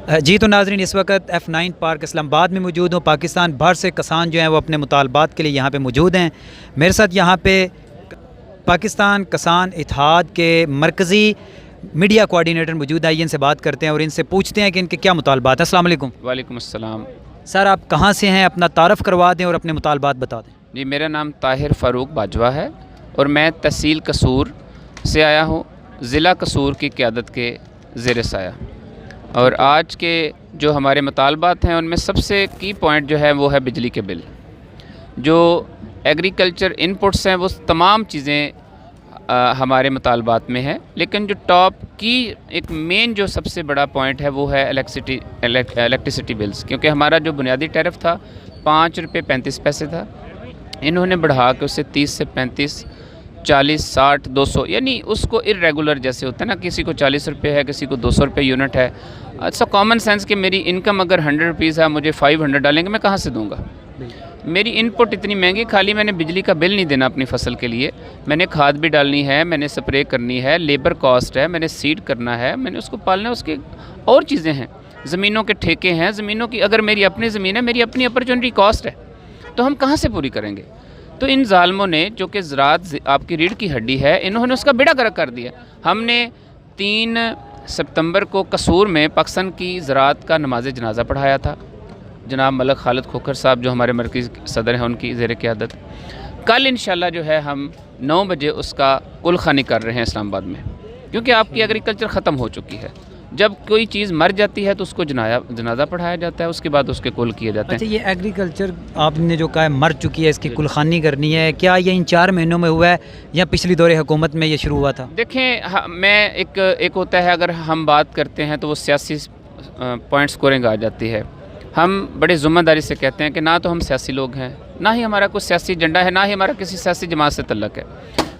جی تو ناظرین، اس وقت F9 پارک اسلام آباد میں موجود ہوں۔ پاکستان بھر سے کسان جو ہیں وہ اپنے مطالبات کے لیے یہاں پہ موجود ہیں۔ میرے ساتھ یہاں پہ پاکستان کسان اتحاد کے مرکزی میڈیا کوارڈینیٹر موجود ہیں۔ ان سے بات کرتے ہیں اور ان سے پوچھتے ہیں کہ ان کے کیا مطالبات ہیں۔ السلام علیکم۔ وعلیکم السلام۔ سر، آپ کہاں سے ہیں؟ اپنا تعارف کروا دیں اور اپنے مطالبات بتا دیں۔ جی، میرا نام طاہر فاروق باجوہ ہے اور میں تحصیل قصور سے آیا ہوں، ضلع قصور کی قیادت کے زیر سایہ۔ اور آج کے جو ہمارے مطالبات ہیں ان میں سب سے کی پوائنٹ جو ہے وہ ہے بجلی کے بل۔ جو ایگریکلچر انپٹس ہیں وہ تمام چیزیں ہمارے مطالبات میں ہیں، لیکن جو ٹاپ کی ایک مین جو سب سے بڑا پوائنٹ ہے وہ ہے الیکٹریسٹی بلز، کیونکہ ہمارا جو بنیادی ٹیرف تھا 5 روپے 35 پیسے تھا، انہوں نے بڑھا کے اسے 30 سے 35 40 60 200، یعنی اس کو ارریگولر جیسے ہوتا ہے نا، کسی کو 40 روپے ہے، کسی کو 200 روپے یونٹ ہے۔ اٹس کامن سینس کہ میری انکم اگر 100 روپیز ہے، مجھے 500 ڈالیں گے، میں کہاں سے دوں گا؟ میری انپٹ اتنی مہنگی، خالی میں نے بجلی کا بل نہیں دینا اپنی فصل کے لیے، میں نے کھاد بھی ڈالنی ہے، میں نے سپرے کرنی ہے، لیبر کاسٹ ہے، میں نے سیڈ کرنا ہے، میں نے اس کو پالنا ہے، اس کے اور چیزیں ہیں، زمینوں کے ٹھیکے ہیں، زمینوں کی اگر میری اپنی زمین ہے، میری اپنی اپرچونٹی کاسٹ ہے، تو ہم کہاں سے پوری کریں گے؟ تو ان ظالموں نے، جو کہ زراعت آپ کی ریڑھ کی ہڈی ہے، انہوں نے اس کا بیڑا غرق کر دیا۔ ہم نے 3 ستمبر کو قصور میں پاکستان کی زراعت کا نماز جنازہ پڑھایا تھا، جناب ملک خالد کھوکھر صاحب جو ہمارے مرکزی صدر ہیں ان کی زیر قیادت۔ کل انشاءاللہ جو ہے ہم 9 بجے اس کا کل خوانی کر رہے ہیں اسلام آباد میں، کیونکہ آپ کی ایگریکلچر ختم ہو چکی ہے۔ جب کوئی چیز مر جاتی ہے تو اس کو جنازہ پڑھایا جاتا ہے، اس کے بعد اس کے کل کیے جاتے ہیں۔ اچھا، یہ ایگریکلچر آپ نے جو کہا ہے مر چکی ہے، اس کی کل خوانی کرنی ہے، کیا یہ ان 4 مہینوں میں ہوا ہے یا پچھلی دور حکومت میں یہ شروع ہوا تھا؟ دیکھیں، میں ایک ہوتا ہے اگر ہم بات کرتے ہیں تو وہ سیاسی پوائنٹ اسکورنگ آ جاتی ہے۔ ہم بڑے ذمہ داری سے کہتے ہیں کہ نہ تو ہم سیاسی لوگ ہیں، نہ ہی ہمارا کوئی سیاسی ایجنڈا ہے، نہ ہی ہمارا کسی سیاسی جماعت سے تعلق ہے۔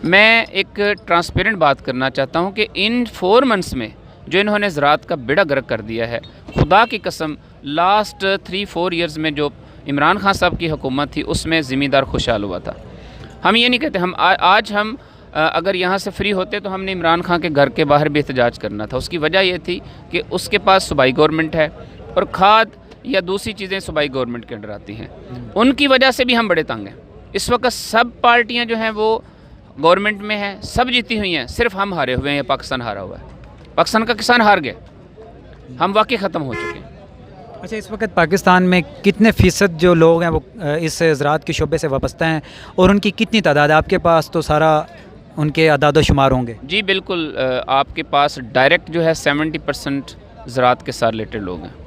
میں ایک ٹرانسپیرنٹ بات کرنا چاہتا ہوں کہ ان 4 منتھس میں جو انہوں نے زراعت کا بیڑا غرق کر دیا ہے، خدا کی قسم لاسٹ 3-4 ایئرز میں جو عمران خان صاحب کی حکومت تھی اس میں زمیندار خوشحال ہوا تھا۔ ہم یہ نہیں کہتے، آج ہم اگر یہاں سے فری ہوتے تو ہم نے عمران خان کے گھر کے باہر بھی احتجاج کرنا تھا۔ اس کی وجہ یہ تھی کہ اس کے پاس صوبائی گورنمنٹ ہے اور کھاد یا دوسری چیزیں صوبائی گورنمنٹ کے انڈر آتی ہیں، ان کی وجہ سے بھی ہم بڑے تنگ ہیں۔ اس وقت سب پارٹیاں جو ہیں وہ گورنمنٹ میں ہیں، سب جیتی ہوئی ہیں، صرف ہم ہارے ہوئے ہیں، پاکستان ہارا ہوا ہے، پاکستان کا کسان ہار گیا، ہم واقعی ختم ہو چکے ہیں۔ اچھا، اس وقت پاکستان میں کتنے فیصد جو لوگ ہیں وہ اس زراعت کے شعبے سے وابستہ ہیں اور ان کی کتنی تعداد ہے؟ آپ کے پاس تو سارا ان کے اعداد و شمار ہوں گے۔ جی بالکل، آپ کے پاس ڈائریکٹ جو ہے 70% زراعت کے ساتھ ریلیٹڈ لوگ ہیں۔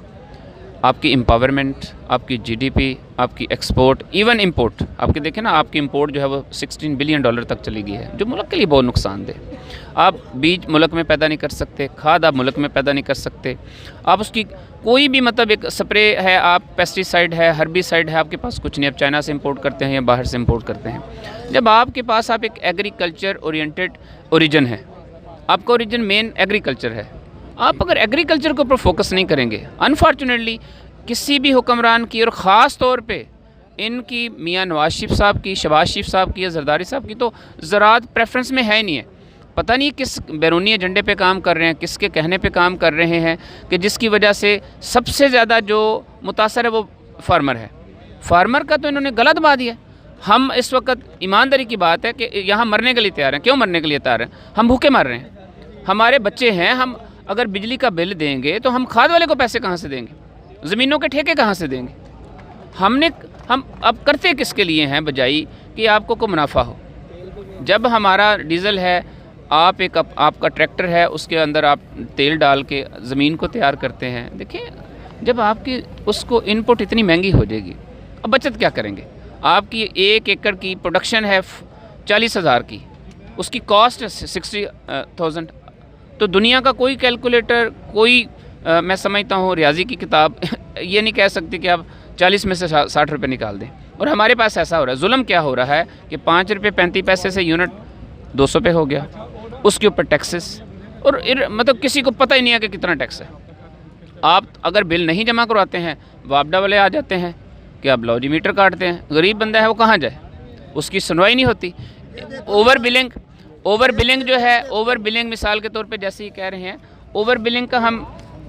آپ کی امپاورمنٹ، آپ کی GDP، آپ کی ایکسپورٹ، ایون امپورٹ، آپ کے دیکھیں نا، آپ کی امپورٹ جو ہے وہ $16 بلین تک چلی گئی ہے، جو ملک کے لیے بہت نقصان دہ۔ آپ بیج ملک میں پیدا نہیں کر سکتے، کھاد آپ ملک میں پیدا نہیں کر سکتے، آپ اس کی کوئی بھی مطلب ایک سپرے ہے، آپ پیسٹی سائڈ ہے، ہربی سائڈ ہے، آپ کے پاس کچھ نہیں، آپ چائنا سے امپورٹ کرتے ہیں یا باہر سے امپورٹ کرتے ہیں۔ جب آپ کے پاس آپ ایک ایگریکلچر اورینٹڈ اوریجن ہے، آپ کا اوریجن مین ایگریکلچر ہے، آپ اگر ایگریکلچر کے اوپر فوکس نہیں کریں گے، انفارچونیٹلی کسی بھی حکمران کی، اور خاص طور پہ ان کی میاں نواز شریف صاحب کی، شہباز شریف صاحب کی یا زرداری صاحب کی تو زراعت پریفرنس میں ہے ہی نہیں ہے۔ پتہ نہیں کس بیرونی ایجنڈے پہ کام کر رہے ہیں، کس کے کہنے پہ کام کر رہے ہیں کہ جس کی وجہ سے سب سے زیادہ جو متاثر ہے وہ فارمر ہے۔ فارمر کا تو انہوں نے گلا دبا دیا۔ ہم اس وقت ایمانداری کی بات ہے کہ یہاں مرنے کے لیے تیار ہیں۔ کیوں مرنے کے لیے تیار ہیں؟ ہم بھوکے مر رہے ہیں، ہمارے بچے ہیں، ہم اگر بجلی کا بل دیں گے تو ہم کھاد والے کو پیسے کہاں سے دیں گے؟ زمینوں کے ٹھیکے کہاں سے دیں گے؟ ہم اب کرتے کس کے لیے ہیں بجائی کہ آپ کو منافع ہو؟ جب ہمارا ڈیزل ہے، آپ کا ٹریکٹر ہے، اس کے اندر آپ تیل ڈال کے زمین کو تیار کرتے ہیں۔ دیکھیں، جب آپ کی اس کو انپٹ اتنی مہنگی ہو جائے گی، اب بچت کیا کریں گے؟ آپ کی 1 ایکڑ کی پروڈکشن ہے 40,000 کی، اس کی کاسٹ ہے 60,000۔ تو دنیا کا کوئی کیلکولیٹر، کوئی میں سمجھتا ہوں ریاضی کی کتاب یہ نہیں کہہ سکتی کہ آپ 40 میں سے 60 روپے نکال دیں۔ اور ہمارے پاس ایسا ہو رہا ہے، ظلم کیا ہو رہا ہے کہ 5 روپے 35 پیسے سے یونٹ 200 پہ ہو گیا، اس کے اوپر ٹیکسز، اور مطلب کسی کو پتہ ہی نہیں ہے کہ کتنا ٹیکس ہے۔ آپ اگر بل نہیں جمع کرواتے ہیں، واپڈا والے آ جاتے ہیں کہ آپ لو جی میٹر کاٹتے ہیں، غریب بندہ ہے وہ کہاں جائے؟ اس کی سنوائی نہیں ہوتی۔ اوور بلنگ جو ہے، اوور بلنگ مثال کے طور پہ جیسے ہی کہہ رہے ہیں، اوور بلنگ کا ہم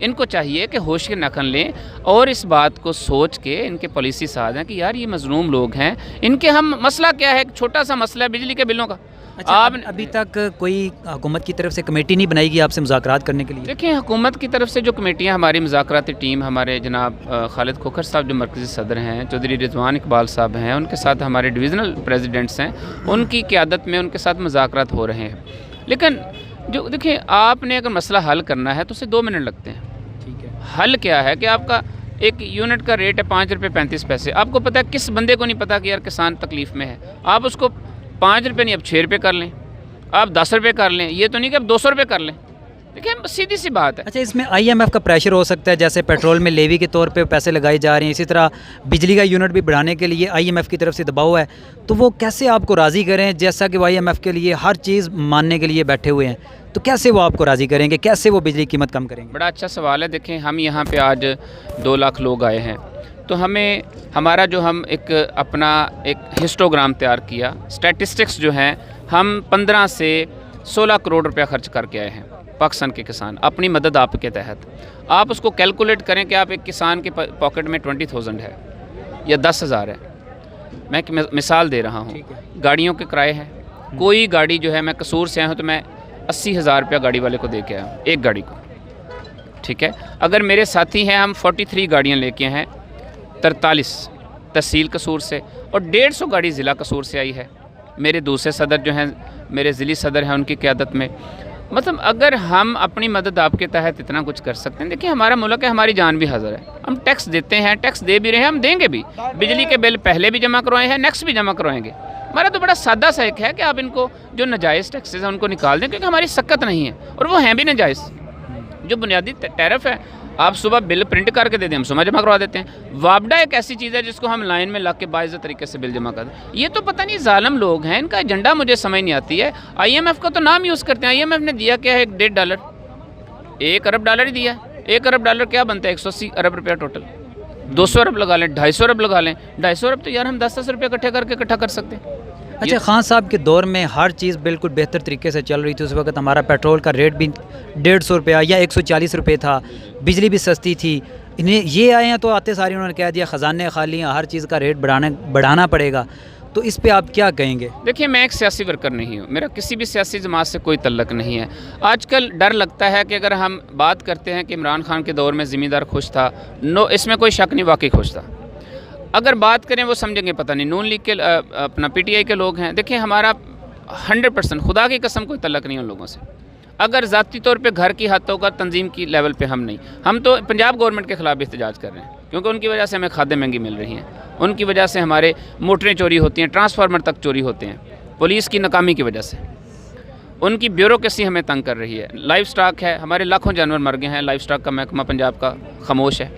ان کو چاہیے کہ ہوش کے ناخن لیں اور اس بات کو سوچ کے ان کے پالیسی ساز ہیں کہ یار یہ مظلوم لوگ ہیں، ان کے ہم مسئلہ کیا ہے، ایک چھوٹا سا مسئلہ ہے بجلی کے بلوں کا. اچھا، آپ ابھی تک کوئی حکومت کی طرف سے کمیٹی نہیں بنائی گئی آپ سے مذاکرات کرنے کے لیے؟ دیکھیں حکومت کی طرف سے جو کمیٹیاں، ہماری مذاکراتی ٹیم، ہمارے جناب خالد کھوکھر صاحب جو مرکزی صدر ہیں، چودھری رضوان اقبال صاحب ہیں، ان کے ساتھ ہمارے ڈویژنل پریزیڈنٹس ہیں، ان کی قیادت میں ان کے ساتھ مذاکرات ہو رہے ہیں. لیکن جو دیکھیں آپ نے اگر مسئلہ حل کرنا ہے تو اسے 2 منٹ لگتے ہیں. ٹھیک ہے. حل کیا ہے کہ آپ کا ایک یونٹ کا ریٹ ہے 5 روپے 35 پیسے. آپ کو پتہ ہے کس بندے کو نہیں پتہ کہ یار کسان تکلیف میں ہے. آپ اس کو 5 روپے نہیں، اب 6 روپے کر لیں، آپ 10 روپے کر لیں، یہ تو نہیں کہ اب 200 روپے کر لیں. دیکھیں سیدھی سی بات ہے. اچھا، اس میں IMF کا پریشر ہو سکتا ہے، جیسے پیٹرول میں لیوی کے طور پہ پیسے لگائے جا رہے ہیں، اسی طرح بجلی کا یونٹ بھی بڑھانے کے لیے IMF کی طرف سے دباؤ ہے، تو وہ کیسے آپ کو راضی کریں؟ جیسا کہ وہ IMF کے لیے ہر چیز ماننے کے لیے بیٹھے ہوئے ہیں، تو کیسے وہ آپ کو راضی کریں گے؟ کیسے وہ بجلی قیمت کم کریں گے؟ بڑا اچھا سوال ہے. دیکھیں ہم یہاں پہ آج 2 لاکھ لوگ آئے ہیں، تو ہمیں ہمارا جو ہم ایک اپنا ایک ہسٹوگرام تیار کیا، اسٹیٹسٹکس جو ہیں، ہم 15 سے 16 کروڑ روپیہ خرچ کر کے آئے ہیں پاکستان کے کسان اپنی مدد آپ کے تحت. آپ اس کو کیلکولیٹ کریں کہ آپ ایک کسان کے پاکٹ میں 20,000 ہے یا 10,000 ہے. میں ایک مثال دے رہا ہوں. گاڑیوں کے کرائے ہیں. کوئی گاڑی جو ہے، میں قصور سے آیا ہوں تو میں 80,000 روپیہ گاڑی والے کو دے کے آیا ہوں ایک گاڑی کو. ٹھیک ہے. اگر میرے ساتھی ہیں، ہم 43 گاڑیاں لے کے ہیں، 43 تحصیل قصور سے، اور 150 گاڑی ضلع قصور سے آئی ہے. میرے دوسرے صدر جو ہیں، میرے ضلعی صدر ہیں، ان کی قیادت میں. مطلب اگر ہم اپنی مدد آپ کے تحت اتنا کچھ کر سکتے ہیں. دیکھیں ہمارا ملک ہے، ہماری جان بھی حاضر ہے. ہم ٹیکس دیتے ہیں، ٹیکس دے بھی رہے ہیں، ہم دیں گے بھی. بجلی کے بل پہلے بھی جمع کروائے ہیں، نیکسٹ بھی جمع کروائیں گے. ہمارا تو بڑا سادہ سا ایک ہے کہ آپ ان کو جو ناجائز ٹیکسز ہیں ان کو نکال دیں، کیونکہ ہماری سکت نہیں ہے اور وہ ہیں بھی ناجائز. جو بنیادی ٹیرف ہے، آپ صبح بل پرنٹ کر کے دے دیں، ہم صبح جمع کروا دیتے ہیں. وابڈا ایک ایسی چیز ہے جس کو ہم لائن میں لگ کے باعزت طریقے سے بل جمع کر دیں. یہ تو پتہ نہیں ظالم لوگ ہیں، ان کا ایجنڈا مجھے سمجھ نہیں آتی ہے. IMF کا تو نام یوز کرتے ہیں. IMF نے دیا کیا ہے؟ $1.5 $1 ارب ہی دیا ہے. $1 ارب کیا بنتا ہے؟ 180 ارب روپیہ ٹوٹل. 200 ارب لگا لیں، 250 ارب لگا لیں. 250 ارب تو یار ہم 10 روپے اکٹھا کر سکتے ہیں. اچھا، خان صاحب کے دور میں ہر چیز بالکل بہتر طریقے سے چل رہی تھی. اس وقت ہمارا پیٹرول کا ریٹ بھی 150 روپیہ یا 140 روپے تھا، بجلی بھی سستی تھی. انہیں یہ آئے ہیں تو آتے ساری انہوں نے کہہ دیا خزانے خالی ہیں، ہر چیز کا ریٹ بڑھانا پڑے گا. تو اس پہ آپ کیا کہیں گے؟ دیکھیں میں ایک سیاسی ورکر نہیں ہوں، میرا کسی بھی سیاسی جماعت سے کوئی تعلق نہیں ہے. آج کل ڈر لگتا ہے کہ اگر ہم بات کرتے ہیں کہ عمران خان کے دور میں زمیندار خوش تھا، اس میں کوئی شک نہیں، واقعی خوش تھا. اگر بات کریں وہ سمجھیں گے پتہ نہیں نون لیگ کے اپنا PTI کے لوگ ہیں. دیکھیں ہمارا 100% خدا کی قسم کوئی تعلق نہیں ان لوگوں سے. اگر ذاتی طور پہ گھر کی حد ہوگا، تنظیم کی لیول پہ ہم نہیں. ہم تو پنجاب گورنمنٹ کے خلاف احتجاج کر رہے ہیں، کیونکہ ان کی وجہ سے ہمیں کھادیں مہنگی مل رہی ہیں، ان کی وجہ سے ہمارے موٹریں چوری ہوتی ہیں، ٹرانسفارمر تک چوری ہوتے ہیں، پولیس کی ناکامی کی وجہ سے. ان کی بیوروکریسی ہمیں تنگ کر رہی ہے. لائف سٹاک ہے، ہمارے لاکھوں جانور مر گئے ہیں. لائف سٹاک کا محکمہ پنجاب کا خاموش ہے.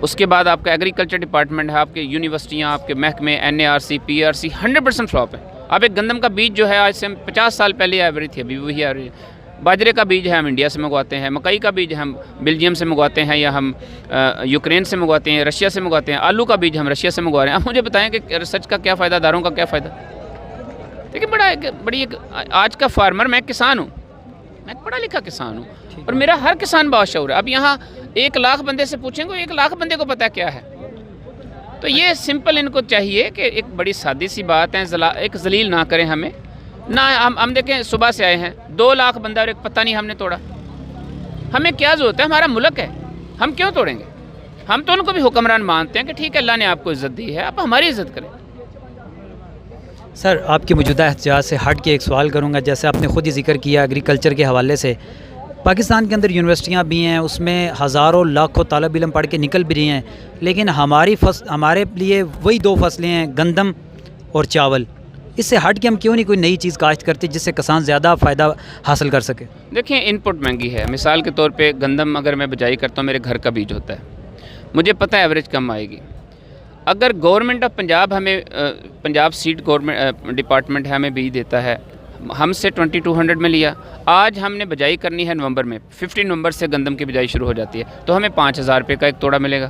اس کے بعد آپ کا ایگریکلچر ڈپارٹمنٹ ہے، آپ کے یونیورسٹیاں، آپ کے محکمے NARC PRC 100% فلاپ ہے. آپ ایک گندم کا بیج جو ہے آج سے 50 سال پہلے آ رہی تھی، ابھی وہی آ رہی ہے. باجرے کا بیج ہے ہم انڈیا سے منگواتے ہیں، مکئی کا بیج ہم بیلجیم سے منگواتے ہیں یا ہم یوکرین سے منگواتے ہیں، رشیا سے منگواتے ہیں. آلو کا بیج ہم رشیا سے منگوا رہے ہیں. آپ مجھے بتائیں کہ ریسرچ کا کیا فائدہ، داروں کا کیا فائدہ؟ دیکھیں بڑی ایک آج کا فارمر، میں کسان ہوں، میں ایک پڑھا لکھا کسان ہوں اور میرا ہر کسان باشعور ہے. اب یہاں 1 لاکھ بندے سے پوچھیں گے، 1 لاکھ بندے کو پتہ کیا ہے. تو یہ سمپل ان کو چاہیے کہ ایک بڑی سادی سی بات ہے، ایک ذلیل نہ کریں ہمیں. نہ ہم دیکھیں صبح سے آئے ہیں 2 لاکھ بندہ اور ایک پتہ نہیں ہم نے توڑا. ہمیں کیا ضرورت ہے؟ ہمارا ملک ہے، ہم کیوں توڑیں گے؟ ہم تو ان کو بھی حکمران مانتے ہیں کہ ٹھیک ہے اللہ نے آپ کو عزت دی ہے، آپ ہماری عزت کریں. سر، آپ کی موجودہ احتجاج سے ہٹ کے ایک سوال کروں گا. جیسے آپ نے خود ہی ذکر کیا ایگریکلچر کے حوالے سے، پاکستان کے اندر یونیورسٹیاں بھی ہیں، اس میں ہزاروں لاکھوں طالب علم پڑھ کے نکل بھی رہی ہیں، لیکن ہمارے لیے وہی 2 فصلیں ہیں، گندم اور چاول. اس سے ہٹ کے ہم کیوں نہیں کوئی نئی چیز کاشت کرتے جس سے کسان زیادہ فائدہ حاصل کر سکے؟ دیکھیں ان پٹ مہنگی ہے. مثال کے طور پہ گندم اگر میں بجائی کرتا ہوں، میرے گھر کا بیج ہوتا ہے، مجھے پتہ ہے ایوریج کم آئے گی. اگر گورنمنٹ آف پنجاب ہمیں پنجاب سیڈ گورنمنٹ ڈپارٹمنٹ ہے ہمیں بیج دیتا ہے، ہم سے 2200 میں لیا. آج ہم نے بجائی کرنی ہے نومبر میں، 15 نومبر سے گندم کی بجائی شروع ہو جاتی ہے، تو ہمیں 5000 روپے کا ایک توڑا ملے گا.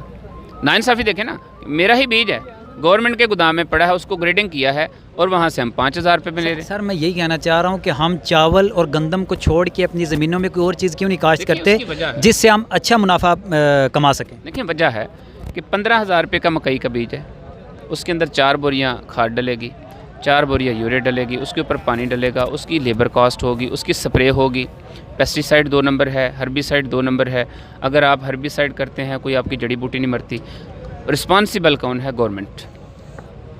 ناانصافی دیکھیں نا، میرا ہی بیج ہے، گورنمنٹ کے گودام میں پڑا ہے، اس کو گریڈنگ کیا ہے اور وہاں سے ہم 5,000 روپے میں لے رہے ہیں۔ سر میں یہی کہنا چاہ رہا ہوں کہ ہم چاول اور گندم کو چھوڑ کے اپنی زمینوں میں کوئی اور چیز کیوں نہیں کاشت کرتے اس کی وجہ ہے، جس سے ہم اچھا منافع کما سکیں؟ دیکھیں وجہ ہے کہ 15,000 روپے کا مکئی کا بیج ہے، اس کے اندر 4 بوریاں کھاد ڈلے گی، 4 بوریاں یوریا ڈلے گی، اس کے اوپر پانی ڈلے گا، اس کی لیبر کاسٹ ہوگی، اس کی سپرے ہوگی، پیسٹی سائڈ 2 نمبر ہے، ہربی سائڈ 2 نمبر ہے۔ اگر آپ ہربی سائڈ کرتے ہیں کوئی آپ کی جڑی بوٹی نہیں مرتی، رسپانسیبل کون ہے؟ گورنمنٹ،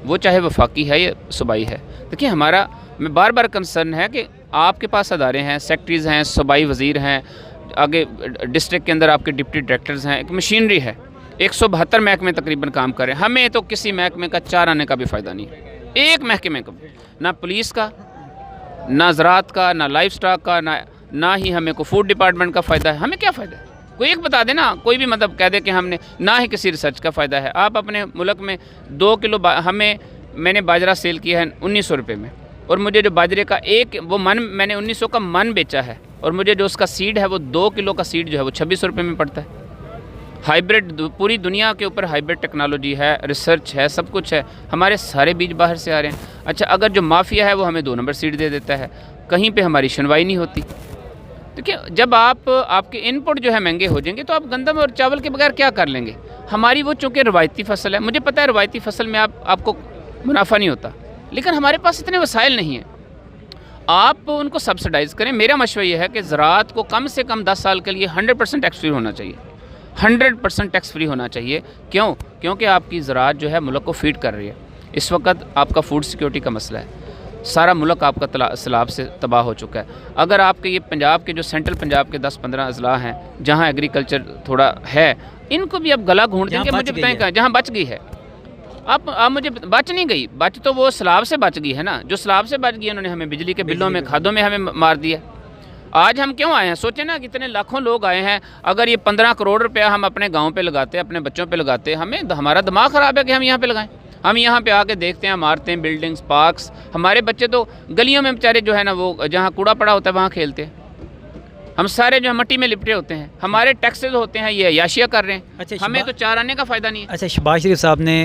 وہ چاہے وفاقی ہے یا صوبائی ہے۔ دیکھیں ہمارا میں بار بار کنسرن ہے کہ آپ کے پاس ادارے ہیں، سیکٹریز ہیں، صوبائی وزیر ہیں، آگے ڈسٹرکٹ کے اندر آپ کے ڈپٹی ڈائریکٹرز ہیں، ایک مشینری ہے، 172 محکمے تقریباً کام کر رہے ہیں۔ ہمیں تو کسی محکمے کا 4 آنے کا بھی فائدہ نہیں ہے، ایک محکمے کا، نہ پولیس کا، نہ زراعت کا، نہ لائف سٹاک کا، نہ ہی ہمیں کو فوڈ ڈپارٹمنٹ کا فائدہ ہے۔ ہمیں کیا فائدہ ہے؟ کوئی ایک بتا دے نا، کوئی بھی مطلب کہہ دے کہ ہم نے، نہ ہی کسی ریسرچ کا فائدہ ہے۔ آپ اپنے ملک میں 2 کلو میں نے باجرہ سیل کیا ہے 1900 روپے میں، اور مجھے جو باجرے کا وہ من میں نے 1900 کا من بیچا ہے، اور مجھے جو اس کا سیڈ ہے وہ 2 کلو کا سیڈ جو ہے وہ 2600 روپے میں پڑتا ہے۔ ہائیبرڈ، پوری دنیا کے اوپر ہائیبرڈ ٹیکنالوجی ہے، ریسرچ ہے، سب کچھ ہے، ہمارے سارے بیج باہر سے آ رہے ہیں۔ اچھا اگر جو مافیا ہے وہ ہمیں 2 نمبر سیڈ دے دیتا ہے، کہیں پہ ہماری سنوائی نہیں ہوتی۔ دیکھیں جب آپ کے ان پٹ جو ہے مہنگے ہو جائیں گے تو آپ گندم اور چاول کے بغیر کیا کر لیں گے؟ ہماری وہ چونکہ روایتی فصل ہے، مجھے پتہ ہے روایتی فصل میں آپ کو منافع نہیں ہوتا، لیکن ہمارے پاس اتنے وسائل نہیں ہیں، آپ ان کو سبسڈائز کریں۔ میرا مشورہ یہ ہے کہ زراعت کو کم سے کم 10 سال کے لیے 100% ٹیکس فری ہونا چاہیے، 100% ٹیکس فری ہونا چاہیے۔ کیونکہ آپ کی زراعت جو ہے ملک کو فیڈ کر رہی ہے۔ اس وقت آپ کا فوڈ سیکیورٹی کا مسئلہ ہے، سارا ملک آپ کا سیلاب سے تباہ ہو چکا ہے۔ اگر آپ کے یہ پنجاب کے جو سینٹرل پنجاب کے 10-15 اضلاع ہیں جہاں ایگریکلچر تھوڑا ہے، ان کو بھی اب گلا گھونٹ دیں کہ مجھے بتائیں کہاں جہاں بچ گئی ہے۔ آپ مجھے بچ نہیں گئی، بچ تو وہ سیلاب سے بچ گئی ہے نا، جو سیلاب سے بچ گئی انہوں نے ہمیں بجلی کے بلوں میں، کھادوں میں ہمیں مار دیا۔ آج ہم کیوں آئے ہیں؟ سوچیں نا کتنے لاکھوں لوگ آئے ہیں، اگر یہ 15 کروڑ روپیہ ہم اپنے گاؤں پہ لگاتے، اپنے بچوں پہ لگاتے، ہمارا دماغ خراب ہے کہ ہم یہاں پہ لگائیں۔ ہم یہاں پہ آ کے دیکھتے ہیں، مارتے ہیں بلڈنگز، پارکس، ہمارے بچے تو گلیوں میں بیچارے جو ہے نا وہ جہاں کوڑا پڑا ہوتا ہے وہاں کھیلتے ہیں، ہم سارے جو مٹی میں لپٹے ہوتے ہیں، ہمارے ٹیکسز ہوتے ہیں، یہ عیاشیاں کر رہے ہیں، ہمیں تو 4 آنے کا فائدہ نہیں ہے۔ اچھا شہباز شریف صاحب نے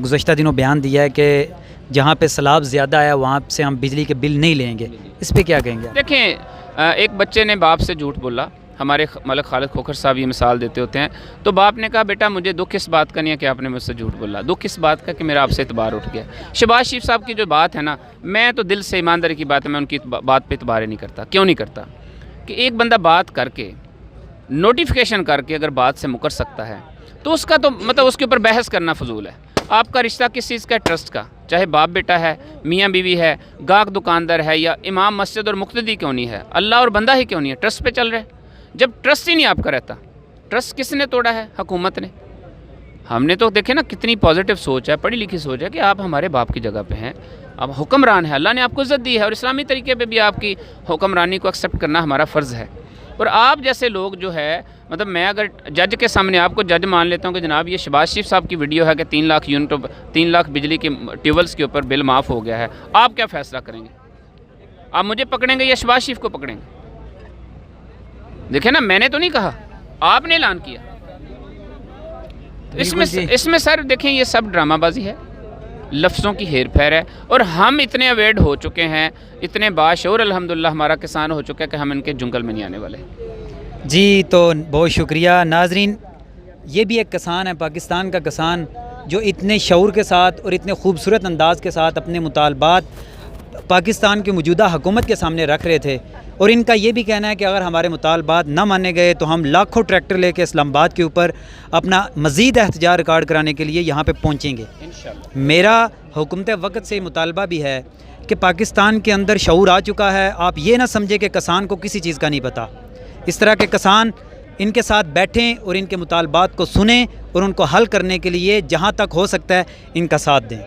گزشتہ دنوں بیان دیا ہے کہ جہاں پہ سیلاب زیادہ آیا وہاں سے ہم بجلی کے بل نہیں لیں گے، اس پہ کیا کہیں گے؟ دیکھیں ایک بچے نے باپ سے جھوٹ بولا، ہمارے ملک خالد کھوکھر صاحب یہ مثال دیتے ہوتے ہیں، تو باپ نے کہا بیٹا مجھے دکھ اس بات کا نہیں ہے کہ آپ نے مجھ سے جھوٹ بولا، دکھ اس بات کا کہ میرا آپ سے اعتبار اٹھ گیا۔ شہباز شریف صاحب کی جو بات ہے نا، میں تو دل سے ایمانداری کی بات ہے، میں ان کی بات پہ اعتبار ہی نہیں کرتا۔ کیوں نہیں کرتا؟ کہ ایک بندہ بات کر کے، نوٹیفیکیشن کر کے اگر بات سے مکر سکتا ہے تو اس کا تو مطلب اس کے اوپر بحث کرنا فضول ہے۔ آپ کا رشتہ کس چیز کا ہے؟ ٹرسٹ کا، چاہے باپ بیٹا ہے، میاں بیوی ہے، گاہک دکاندار ہے، یا امام مسجد اور مقتدی کیوں نہیں ہے، اللہ اور بندہ ہی کیوں نہیں ہے، ٹرسٹ پہ چل رہے ہیں۔ جب ٹرسٹ ہی نہیں آپ کا رہتا، ٹرسٹ کس نے توڑا ہے؟ حکومت نے۔ ہم نے تو دیکھے نا کتنی پازیٹیو سوچ ہے، پڑھی لکھی سوچ ہے کہ آپ ہمارے باپ کی جگہ پہ ہیں، آپ حکمران ہیں، اللہ نے آپ کو عزت دی ہے، اور اسلامی طریقے پہ بھی آپ کی حکمرانی کو ایکسیپٹ کرنا ہمارا فرض ہے۔ اور آپ جیسے لوگ جو ہے مطلب میں اگر جج کے سامنے آپ کو جج مان لیتا ہوں کہ جناب یہ شہباز شریف صاحب کی ویڈیو ہے کہ 3 لاکھ یونٹوں 3 لاکھ بجلی کے ٹیوبلز کے اوپر بل معاف ہو گیا ہے، آپ کیا فیصلہ کریں گے؟ آپ مجھے پکڑیں گے یا شہباز شریف کو پکڑیں گے؟ دیکھیں نا میں نے تو نہیں کہا، آپ نے اعلان کیا۔ اس میں سر دیکھیں یہ سب ڈرامہ بازی ہے، لفظوں کی ہیر پھیر ہے، اور ہم اتنے اویئرڈ ہو چکے ہیں، اتنے باشعور الحمدللہ ہمارا کسان ہو چکا ہے کہ ہم ان کے جنگل میں نہیں آنے والے۔ جی تو بہت شکریہ ناظرین، یہ بھی ایک کسان ہے، پاکستان کا کسان، جو اتنے شعور کے ساتھ اور اتنے خوبصورت انداز کے ساتھ اپنے مطالبات پاکستان کی موجودہ حکومت کے سامنے رکھ رہے تھے، اور ان کا یہ بھی کہنا ہے کہ اگر ہمارے مطالبات نہ مانے گئے تو ہم لاکھوں ٹریکٹر لے کے اسلام آباد کے اوپر اپنا مزید احتجاج ریکارڈ کرانے کے لیے یہاں پہ پہنچیں گے۔ میرا حکومت وقت سے مطالبہ بھی ہے کہ پاکستان کے اندر شعور آ چکا ہے، آپ یہ نہ سمجھیں کہ کسان کو کسی چیز کا نہیں پتہ، اس طرح کے کسان ان کے ساتھ بیٹھیں اور ان کے مطالبات کو سنیں اور ان کو حل کرنے کے لیے جہاں تک ہو سکتا ہے ان کا ساتھ دیں۔